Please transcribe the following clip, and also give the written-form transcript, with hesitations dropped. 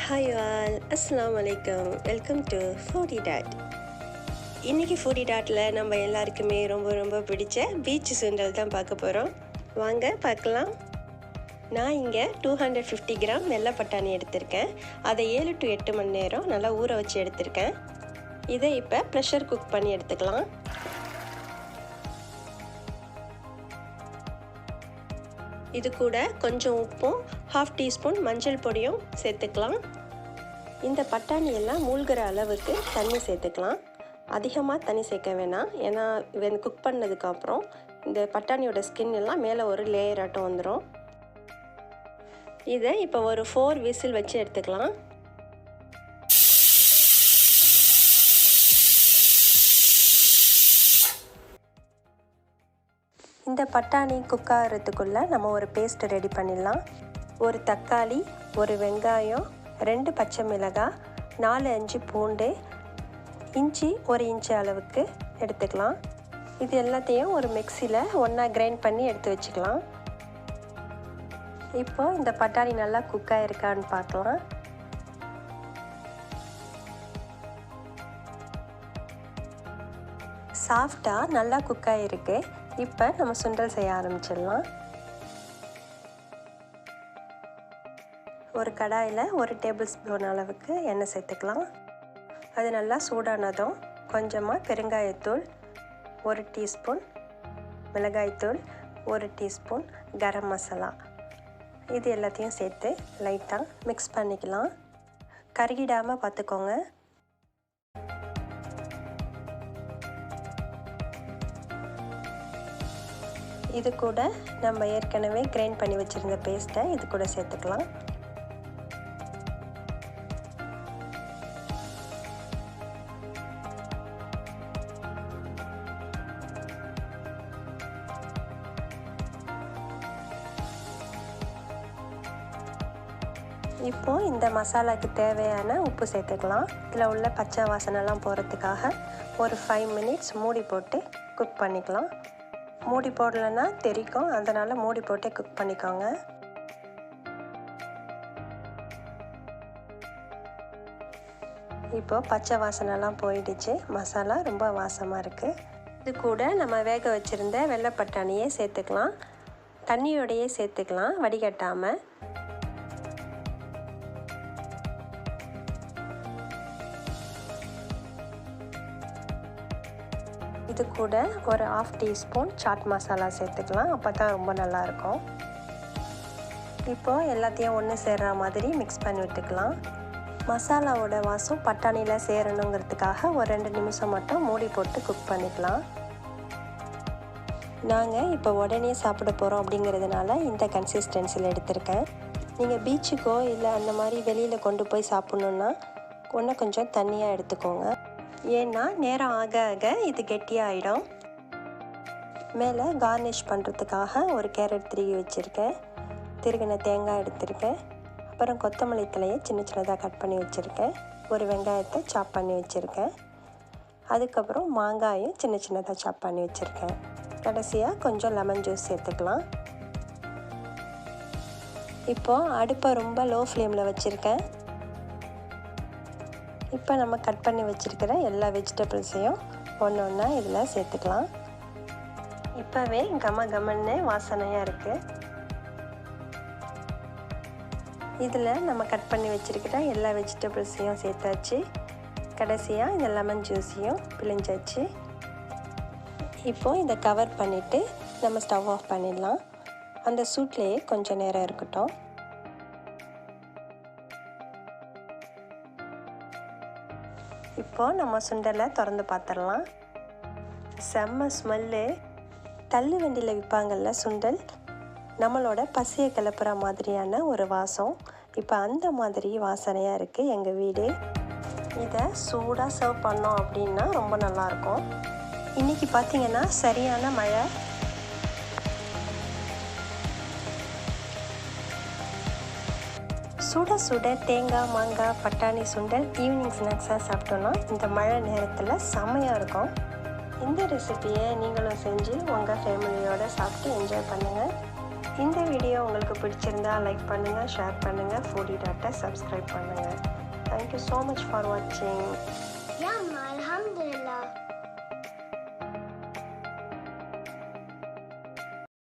Hi all, அஸ்ஸலாமு அலைக்கும். Welcome to ஃபூடி dot. இன்றைக்கி ஃபூடி டாட்டில் நம்ம எல்லாருக்குமே ரொம்ப பிடிச்ச பீச் சுண்டல் தான் பார்க்க போகிறோம். வாங்க பார்க்கலாம். நான் இங்கே 250 கிராம் வெள்ளை பட்டாணி எடுத்திருக்கேன். அதை 7 to 8 மணி நேரம் நல்லா ஊற வச்சு எடுத்திருக்கேன். இதை இப்போ ப்ரெஷர் குக் பண்ணி எடுத்துக்கலாம். இது கூட கொஞ்சம் உப்பும் 1/2 டீஸ்பூன் மஞ்சள் பொடியும் சேர்த்துக்கலாம். இந்த பட்டாணி எல்லாம் மூழ்கிற அளவுக்கு தண்ணி சேர்த்துக்கலாம். அதிகமாக தண்ணி சேர்க்க வேணாம், ஏன்னா இவன் குக் பண்ணதுக்கப்புறம் இந்த பட்டாணியோட ஸ்கின் எல்லாம் மேலே ஒரு லேயர் ஆட்டம் வந்துடும். இதை இப்போ ஒரு 4 விசில் வச்சு எடுத்துக்கலாம். இந்த பட்டாணி குக் ஆகிறதுக்குள்ளே நம்ம ஒரு பேஸ்ட் ரெடி பண்ணிடலாம். ஒரு தக்காளி, ஒரு வெங்காயம், 2 பச்சை மிளகாய், 4-5 பூண்டு, இஞ்சி 1 இன்ச்சு அளவுக்கு எடுத்துக்கலாம். இது எல்லாத்தையும் ஒரு மிக்சியில் ஒன்றா கிரைண்ட் பண்ணி எடுத்து வச்சுக்கலாம். இப்போ இந்த பட்டாணி நல்லா குக் ஆகிருக்கான்னு பார்க்கலாம். சாஃப்டாக நல்லா குக் ஆகிருக்கு. இப்போ நம்ம சுண்டல் செய்ய ஆரம்பிச்சிடலாம். ஒரு கடாயில் 1 டேபிள் ஸ்பூன் அளவுக்கு எண்ணெய் சேர்த்துக்கலாம். அது நல்லா சூடானதும் கொஞ்சமாக பெருங்காயத்தூள், 1 டீஸ்பூன் மிளகாய்த்தூள், 1 டீஸ்பூன் கரம் மசாலா, இது எல்லாத்தையும் சேர்த்து லைட்டாக மிக்ஸ் பண்ணிக்கலாம். கருகிடாமல் பார்த்துக்கோங்க. இது கூட நம்ம ஏற்கனவே கிரைண்ட் பண்ணி வச்சுருந்த பேஸ்ட்டை இது கூட சேர்த்துக்கலாம். இப்போது இந்த மசாலாவுக்கு தேவையான உப்பு சேர்த்துக்கலாம். இதில் உள்ள பச்சை வாசனைலாம் போகிறதுக்காக ஒரு 5 மினிட்ஸ் மூடி போட்டு குக் பண்ணிக்கலாம். மூடி போடலைன்னா தெரிக்கும், அதனால் மூடி போட்டே குக் பண்ணிக்கோங்க. இப்போது பச்சை வாசனைலாம் போயிடுச்சு. மசாலா ரொம்ப வாசமாக இருக்குது. இது கூட நம்ம வேக வச்சுருந்த வெள்ளை பட்டாணியை சேர்த்துக்கலாம். தண்ணியோடையே சேர்த்துக்கலாம், வடிகட்டாமல். இது கூட ஒரு 1/2 டீஸ்பூன் சாட் மசாலா சேர்த்துக்கலாம். அப்போ தான் ரொம்ப நல்லாயிருக்கும். இப்போது எல்லாத்தையும் ஒன்று சேர்கிற மாதிரி மிக்ஸ் பண்ணி விட்டுக்கலாம். மசாலாவோட வாசம் பட்டாணியில் சேரணுங்கிறதுக்காக ஒரு 2 நிமிஷம் மட்டும் மூடி போட்டு குக் பண்ணிக்கலாம். நாங்கள் இப்போ உடனே சாப்பிட போகிறோம் அப்படிங்கிறதுனால இந்த கன்சிஸ்டன்சியில் எடுத்திருக்கேன். நீங்கள் பீச்சுக்கோ இல்லை அந்த மாதிரி வெளியில் கொண்டு போய் சாப்பிட்ணுன்னா இன்னும் கொஞ்சம் தண்ணியாக எடுத்துக்கோங்க. ஏன்னா நேரம் ஆக ஆக இது கெட்டியாகிடும். மேலே கார்னிஷ் பண்ணுறதுக்காக ஒரு கேரட் திருகி வச்சுருக்கேன், திருகின தேங்காய் எடுத்திருக்கேன், அப்புறம் கொத்தமல்லி தழையை சின்ன சின்னதாக கட் பண்ணி வச்சுருக்கேன், ஒரு வெங்காயத்தை சாப் பண்ணி வச்சுருக்கேன், அதுக்கப்புறம் மாங்காயும் சின்ன சின்னதாக சாப் பண்ணி வச்சுருக்கேன். கடைசியாக கொஞ்சம் லெமன் ஜூஸ் சேர்த்துக்கலாம். இப்போது அடுப்பை ரொம்ப லோ ஃப்ளேமில் வச்சுருக்கேன். இப்போ நம்ம கட் பண்ணி வச்சுருக்கிற எல்லா வெஜிடபிள்ஸையும் ஒன்று ஒன்றா இதில் சேர்த்துக்கலாம். இப்போவே கமன்னு வாசனையாக இருக்குது. இதில் நம்ம கட் பண்ணி வச்சுருக்கிற எல்லா வெஜிடபிள்ஸையும் சேர்த்தாச்சு. கடைசியாக இந்த லெமன் ஜூஸையும் பிழிஞ்சாச்சு. இப்போது இதை கவர் பண்ணிவிட்டு நம்ம ஸ்டவ் ஆஃப் பண்ணிடலாம். அந்த சூட்லேயே கொஞ்சம் நேரம் இருக்கட்டும். இப்போது நம்ம சுண்டலை திறந்து பார்த்துடலாம். செம்ம ஸ்மெல்லு. தள்ளு வண்டியில் விற்பாங்கள்ல சுண்டல், நம்மளோட பசியை கிளப்புற மாதிரியான ஒரு வாசம். இப்போ அந்த மாதிரி வாசனையாக இருக்குது எங்கள் வீடு. இதை சூடாக சர்வ் பண்ணோம் அப்படின்னா ரொம்ப நல்லாயிருக்கும். இன்றைக்கி பார்த்திங்கன்னா சரியான மழை. சுட தேங்காய், மாங்காய், பட்டாணி சுண்டல் ஈவினிங் ஸ்நாக்ஸாக சாப்பிட்டோன்னா இந்த மழை நேரத்தில் செம்மையாக இருக்கும். இந்த ரெசிபியை நீங்களும் செஞ்சு உங்கள் ஃபேமிலியோடு சாப்பிட்டு என்ஜாய் பண்ணுங்கள். இந்த வீடியோ உங்களுக்கு பிடிச்சிருந்தா லைக் பண்ணுங்கள், ஷேர் பண்ணுங்கள், Foody.ட சப்ஸ்கிரைப் பண்ணுங்கள். Thank you so much for watching.